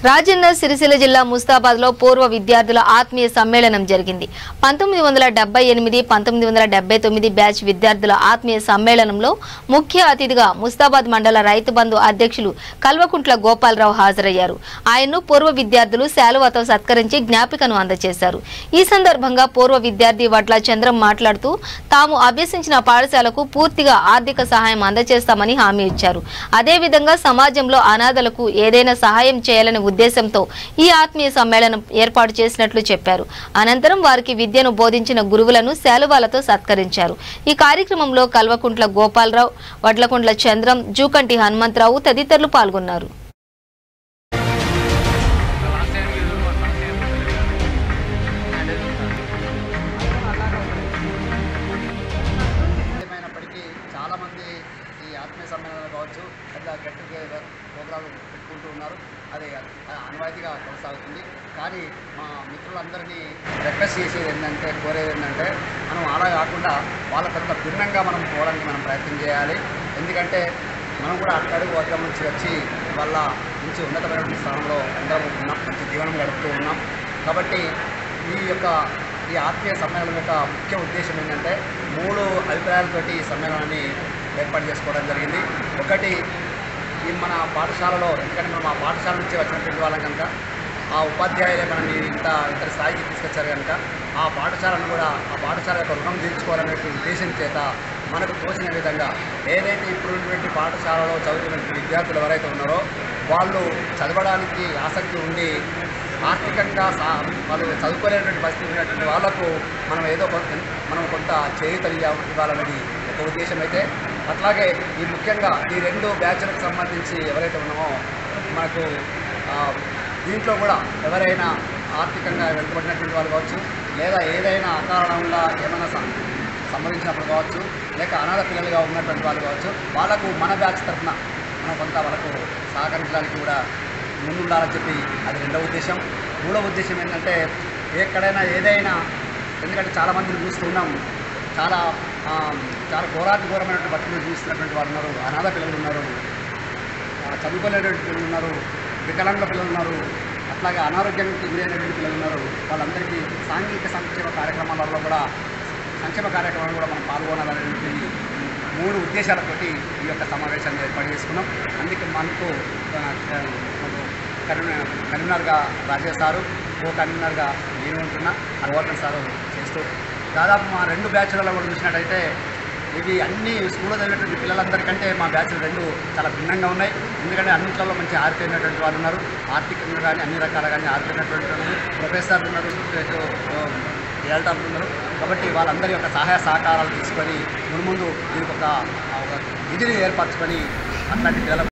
రాజన్న సిరిసిల్ల జిల్లా ముస్తాబాద్లో పూర్వ విద్యార్థుల ఆత్మీయ సమ్మేళనం జరిగింది. 1978, 1979 బ్యాచ్ విద్యార్థుల ఆత్మీయ సమ్మేళనంలో ముఖ్య అతిథిగా ముస్తాబాద్ మండల రైతు బంధు అధ్యక్షులు కల్వకుంట్ల గోపాలరావు హాజరయ్యారు. ఆయన్ను పూర్వ విద్యార్థులు శాలువాతో సత్కరించి జ్ఞాపికను అందజేశారు. ఈ సందర్భంగా పూర్వ విద్యార్థి వడ్ల చంద్రం మాట్లాడుతూ తాము అభ్యసించిన పాఠశాలకు పూర్తిగా ఆర్థిక సహాయం అందజేస్తామని హామీ ఇచ్చారు. అదేవిధంగా సమాజంలో అనాథలకు ఏదైనా సహాయం చేయాలని ఉద్దేశంతో ఈ ఆత్మీయ సమ్మేళనం ఏర్పాటు చేసినట్లు చెప్పారు. అనంతరం వారికి విద్యను బోధించిన గురువులను శాలువాలతో సత్కరించారు. ఈ కార్యక్రమంలో కల్వకుంట్ల గోపాలరావు, వడ్లకుంట్ల చంద్రం, జూకంటి హనుమంతరావు తదితరులు పాల్గొన్నారు. ప్రోగ్రాలు పెట్టుకుంటూ ఉన్నారు. అది ఆనవాయితీగా కొనసాగుతుంది. కానీ మా మిత్రులందరినీ రిక్వెస్ట్ చేసేది ఏంటంటే, కోరేది ఏంటంటే, మనం అలా కాకుండా వాళ్ళ కొంత భిన్నంగా మనం పోవడానికి మనం ప్రయత్నం చేయాలి. ఎందుకంటే మనం కూడా అట్టడుగు వర్గం నుంచి వచ్చి వాళ్ళ నుంచి ఉన్నతమైనటువంటి స్థానంలో అందరం ఉన్నాం, మంచి జీవనం గడుపుతూ ఉన్నాం. కాబట్టి ఈ ఆత్మీయ సమ్మేళనం యొక్క ముఖ్య ఉద్దేశం ఏంటంటే, 3 అభిప్రాయాలతోటి ఈ సమ్మేళనాన్ని ఏర్పాటు చేసుకోవడం జరిగింది. ఒకటి, ఈ మన పాఠశాలలో, ఎందుకంటే మనం ఆ పాఠశాల నుంచి వచ్చినటువంటి వాళ్ళం కనుక, ఆ ఉపాధ్యాయులే మనల్ని ఇంతటి స్థాయికి తీసుకొచ్చారు కనుక, ఆ పాఠశాలను కూడా ఆ పాఠశాల యొక్క రుణం తీర్చుకోవాలనే ఉద్దేశం చేత మనకు తోచిన విధంగా ఏదైతే ఇప్పుడున్నటువంటి పాఠశాలలో చదువుతున్నటువంటి విద్యార్థులు ఎవరైతే ఉన్నారో వాళ్ళు చదవడానికి ఆసక్తి ఉండి ఆర్థికంగా వాళ్ళు చదువుకోలేనటువంటి పరిస్థితి ఉన్నటువంటి వాళ్ళకు మనం కొంత చేయూతలు ఇవ్వాలనేది ఒక ఉద్దేశం అయితే, అట్లాగే ఈ ముఖ్యంగా ఈ 2 బ్యాచ్లకు సంబంధించి ఎవరైతే ఉన్నామో మనకు దీంట్లో కూడా ఎవరైనా ఆర్థికంగా వెనుకబడినటువంటి వాళ్ళు కావచ్చు, లేదా ఏదైనా అకారణంగా ఏమైనా సంబంధించినప్పుడు కావచ్చు, లేక అనాథ పిల్లలుగా ఉన్నటువంటి వాళ్ళు కావచ్చు, వాళ్ళకు మన బ్యాచ్ తరఫున మనం కొంత వాళ్ళకు సహకరించడానికి కూడా ముందుండాలని చెప్పి అది 2వ ఉద్దేశం. 3వ ఉద్దేశం ఏంటంటే, ఎక్కడైనా ఏదైనా, ఎందుకంటే చాలామందిని చూస్తున్నాం, చాలా ఘోరమైనటువంటి బతుకులు చూస్తున్నటువంటి వాళ్ళు ఉన్నారు, అనాథ పిల్లలు ఉన్నారు, చదువుకోలేనటువంటి పిల్లలు ఉన్నారు, వికలాంగుల పిల్లలు ఉన్నారు, అట్లాగే అనారోగ్యానికి గురైనటువంటి పిల్లలు ఉన్నారు. వాళ్ళందరికీ సాంఘిక సంక్షేమ కార్యక్రమాలలో కూడా మనం పాల్గొనాలనేటువంటి 3 ఉద్దేశాలతోటి ఈ యొక్క సమావేశాన్ని ఏర్పాటు చేసుకున్నాం. అందుకే మనకు కన్వీనర్గా రాజేష్ సారు, కన్వీనర్గా నేను ఉంటున్నా, గవర్నర్ సారు చేస్తూ, దాదాపు మా 2 బ్యాచ్లలో కూడా చూసినట్టయితే ఇవి అన్ని స్కూల్లో చదివినటువంటి పిల్లలందరికంటే మా బ్యాచ్లు 2 చాలా భిన్నంగా ఉన్నాయి. ఎందుకంటే అన్నింటిలో మంచి ఆరిపోయినటువంటి వాళ్ళు ఉన్నారు, ఆర్థికంగా కానీ అన్ని రకాలుగా కానీ ఆరిపోయినటువంటి వాళ్ళు, ప్రొఫెసర్లు ఉన్నారు, ఏళ్తాంలు ఉన్నారు. కాబట్టి వాళ్ళందరి యొక్క సహాయ సహకారాలు తీసుకొని ముందు దీనికి ఒక విధిని ఏర్పరచుకొని అట్లాంటి పిల్లల